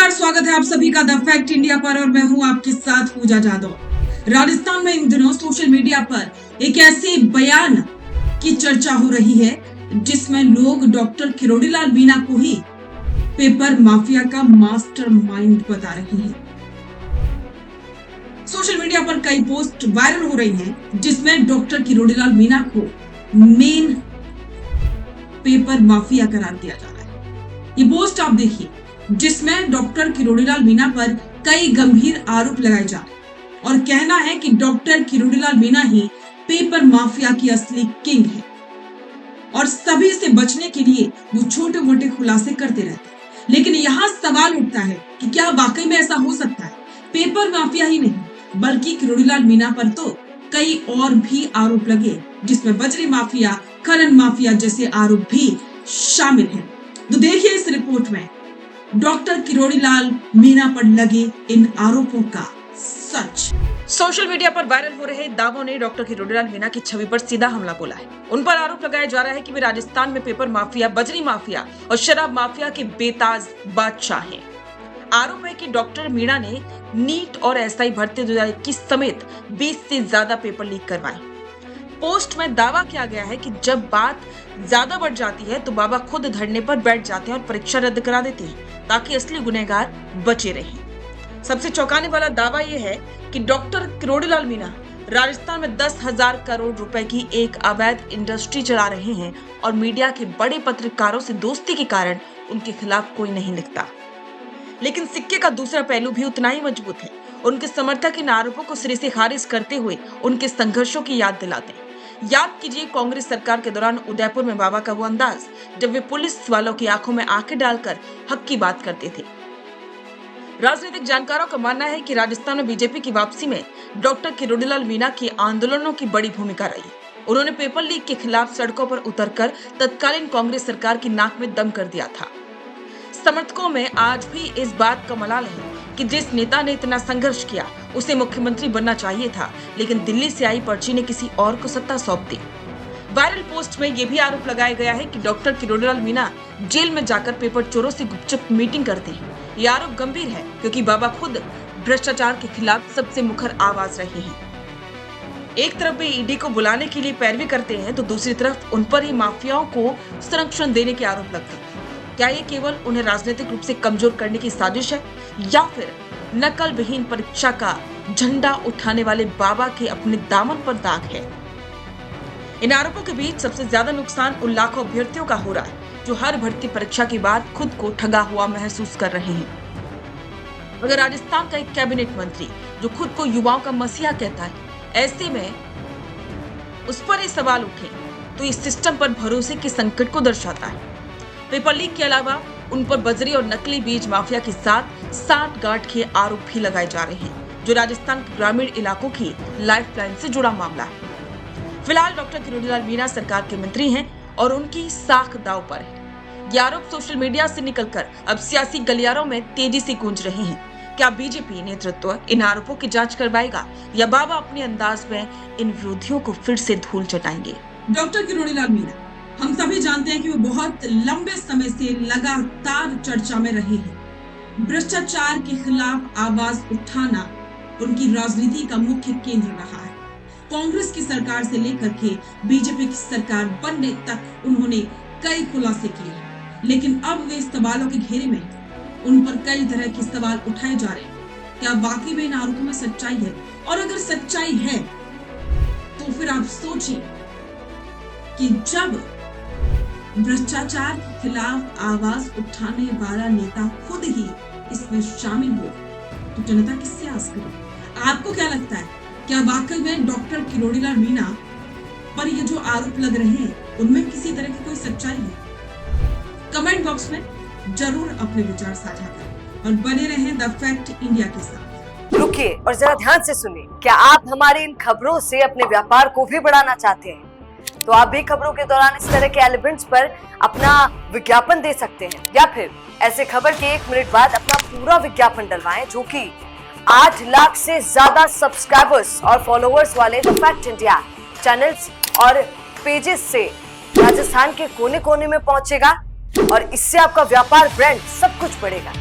नमस्कार, स्वागत है आप सभी का द फैक्ट इंडिया पर और मैं हूं आपके साथ पूजा जादव। राजस्थान में इन दिनों सोशल मीडिया पर एक ऐसे बयान की चर्चा हो रही है जिसमें लोग डॉक्टर किरोड़ीलाल मीणा को ही पेपर माफिया का मास्टरमाइंड बता रहे हैं। सोशल मीडिया पर कई पोस्ट वायरल हो रही हैं जिसमें डॉक्टर किरोड़ीलाल मीणा को मेन पेपर माफिया करार दिया जा रहा है। ये पोस्ट आप देखिए जिसमें डॉक्टर किरोड़ीलाल मीणा पर कई गंभीर आरोप लगाए जा रहे हैं और कहना है कि डॉक्टर किरोड़ीलाल मीणा ही पेपर माफिया की असली किंग है और सभी से बचने के लिए वो छोटे मोटे खुलासे करते रहते हैं। लेकिन यहाँ सवाल उठता है कि क्या वाकई में ऐसा हो सकता है? पेपर माफिया ही नहीं बल्कि किरोड़ीलाल मीणा पर तो कई और भी आरोप लगे जिसमें बजरी माफिया, खनन माफिया जैसे आरोप भी शामिल हैं। तो देखिए इस रिपोर्ट में डॉक्टर किरोड़ीलाल मीणा पर लगे इन आरोपों का सच। सोशल मीडिया पर वायरल हो रहे दावों ने डॉक्टर किरोड़ीलाल मीणा की छवि पर सीधा हमला बोला है। उन पर आरोप लगाया जा रहा है कि वे राजस्थान में पेपर माफिया, बजरी माफिया और शराब माफिया के बेताज बादशाह हैं। आरोप है कि डॉक्टर मीणा ने नीट और एसआई भर्ती 2021 समेत 20 से ज्यादा पेपर लीक करवाए। पोस्ट में दावा किया गया है कि जब बात ज्यादा बढ़ जाती है तो बाबा खुद धरने पर बैठ जाते हैं और परीक्षा रद्द करा देते हैं ताकि असली गुनहगार बचे रहें। सबसे चौंकाने वाला दावा यह है कि डॉक्टर किरोड़ीलाल मीणा राजस्थान में 10,000 करोड़ रुपए की एक अवैध इंडस्ट्री चला रहे हैं और मीडिया के बड़े पत्रकारों से दोस्ती के कारण उनके खिलाफ कोई नहीं लिखता। लेकिन सिक्के का दूसरा पहलू भी उतना ही मजबूत है। उनके समर्थक इन आरोपों को सिरे से खारिज करते हुए उनके संघर्षों की याद दिलाते हैं। याद कीजिए कांग्रेस सरकार के दौरान उदयपुर में बाबा का वो अंदाज जब वे पुलिस वालों की आंखों में आंखें डालकर हक की बात करते थे। राजनीतिक जानकारों का मानना है कि राजस्थान में बीजेपी की वापसी में डॉक्टर किरोड़ीलाल मीणा के आंदोलनों की बड़ी भूमिका रही। उन्होंने पेपर लीक के खिलाफ सड़कों पर उतरकर तत्कालीन कांग्रेस सरकार की नाक में दम कर दिया था। समर्थकों में आज भी इस बात का मलाल है कि जिस नेता ने इतना संघर्ष किया उसे मुख्यमंत्री बनना चाहिए था, लेकिन दिल्ली से आई पर्ची ने किसी और को सत्ता सौंप दी। वायरल पोस्ट में यह भी आरोप लगाया गया है कि डॉक्टर किरोड़ीलाल मीणा जेल में जाकर पेपर चोरों से गुपचुप मीटिंग करते हैं। यह आरोप गंभीर है क्योंकि बाबा खुद भ्रष्टाचार के खिलाफ सबसे मुखर आवाज रहे हैं। एक तरफ वे ईडी को बुलाने के लिए पैरवी करते हैं तो दूसरी तरफ उन पर ही माफियाओं को संरक्षण देने के आरोप लगते हैं। क्या ये केवल उन्हें राजनीतिक रूप से कमजोर करने की साजिश है या फिर नकल विहीन परीक्षा का झंडा उठाने वाले बाबा के अपने दामन पर दाग है? इन आरोपों के बीच सबसे ज्यादा नुकसान उन लाखों अभ्यर्थियों का हो रहा है जो हर भर्ती परीक्षा के बाद खुद को ठगा हुआ महसूस कर रहे हैं। अगर राजस्थान का एक कैबिनेट मंत्री जो खुद को युवाओं का मसीहा कहता है, ऐसे में उस पर ये सवाल उठे तो इस सिस्टम पर भरोसे के संकट को दर्शाता है। पेपर लीक के अलावा उन पर बजरी और नकली बीज माफिया के साथ सांठगांठ के आरोप भी लगाए जा रहे हैं जो राजस्थान के ग्रामीण इलाकों की लाइफलाइन से जुड़ा मामला है। फिलहाल डॉक्टर किरोड़ीलाल मीणा सरकार के मंत्री हैं और उनकी साख दांव पर है। ये आरोप सोशल मीडिया से निकलकर अब सियासी गलियारों में तेजी से गूंज रहे हैं। क्या बीजेपी नेतृत्व इन आरोपों की जांच करवाएगा या बाबा अपने अंदाज में इन विरोधियों को फिर से धूल चटाएंगे? डॉक्टर किरोड़ीलाल मीणा हम सभी जानते हैं कि वो बहुत लंबे समय से लगातार चर्चा में रहे हैं। भ्रष्टाचार के खिलाफ आवाज उठाना उनकी राजनीति का मुख्य केंद्र रहा है। कांग्रेस की सरकार से लेकर के बीजेपी की सरकार बनने तक उन्होंने कई खुलासे किए हैं, लेकिन अब वे सवालों के घेरे में उन पर कई तरह के सवाल उठाए जा रहे हैं। क्या वाकई में इन आरोपों में सच्चाई है? और अगर सच्चाई है तो फिर आप सोचिए कि जब भ्रष्टाचार के खिलाफ आवाज उठाने वाला नेता खुद ही इसमें शामिल हो तो जनता किससे आस करे? आपको क्या लगता है, क्या वाकई में डॉक्टर किरोड़ीलाल मीणा पर ये जो आरोप लग रहे हैं उनमें किसी तरह की कोई सच्चाई है? कमेंट बॉक्स में जरूर अपने विचार साझा करें और बने रहें द फैक्ट इंडिया के साथ। रुकिए और जरा ध्यान से सुनिए। क्या आप हमारी इन खबरों से अपने व्यापार को भी बढ़ाना चाहते हैं? तो आप भी खबरों के दौरान इस तरह के एलिमेंट्स पर अपना विज्ञापन दे सकते हैं या फिर ऐसे खबर के 1 मिनट बाद अपना पूरा विज्ञापन डलवाएं जो कि 8 लाख से ज्यादा सब्सक्राइबर्स और फॉलोअर्स वाले द फैक्ट इंडिया चैनल्स और पेजेस से राजस्थान के कोने कोने में पहुंचेगा और इससे आपका व्यापार, ब्रांड सब कुछ बढ़ेगा।